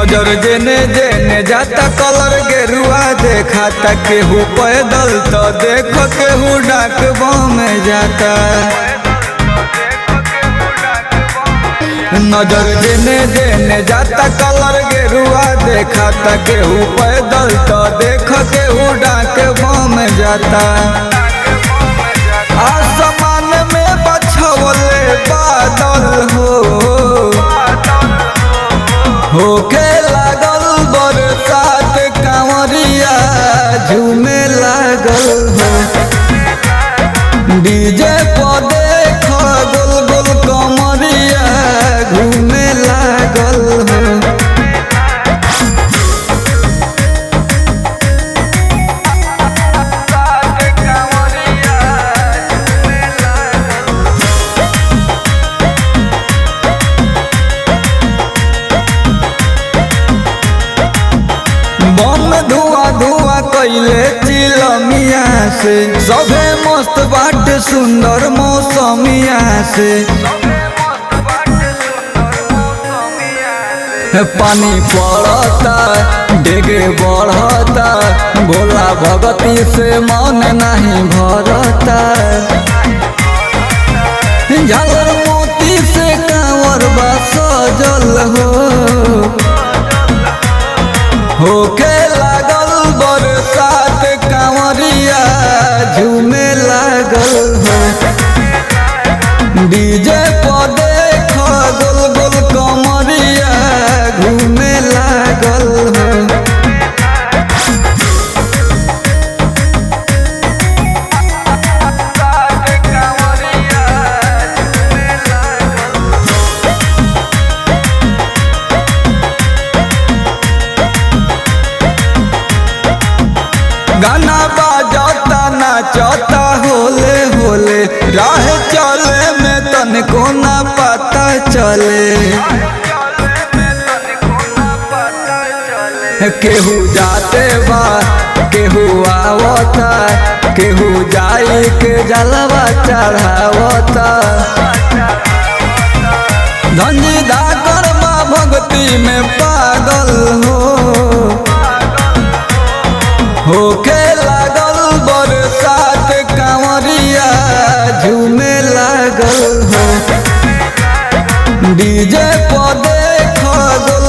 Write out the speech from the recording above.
नजर जेने जेने जाता कलर गेरुआ देखाता केहू पैदल तो देखो केहू डाक में जाता। नजर जेने जेने जाता कलर गेरुआ देखाता केहू पैदल तो देखो केहू डाक में जाता। आसमान में बछवले बादल होके लागल बरसात कांवरिया झूमे लागल हो। डीजे पर देख गोल गोल कमरिया घूमे लागल हो। बम धुआं धुआं कैले चिलमिया से सभे मस्त बाट सुंदर मौसमिया से। पानी पड़ता डेगे बढ़ता भोला भगती से मन नहीं भरता। झालर मोती से कांवर बा सजल होके लागल बरसात कांवरिया झूमे लागल हो। डीजे पर देख गोल गोल कमरिया घूमे लागल हो। गाना बाजता नाचता होले होले राह चले में तनको ना पता चले। केहू जाते बा केहू आवता केहू जाई के जलवा चढ़ावता। धनी धाकर बा भक्ति में पागल होके लागल बरसात कांवरिया झूमे लागल हो। डीजे पर देख गोल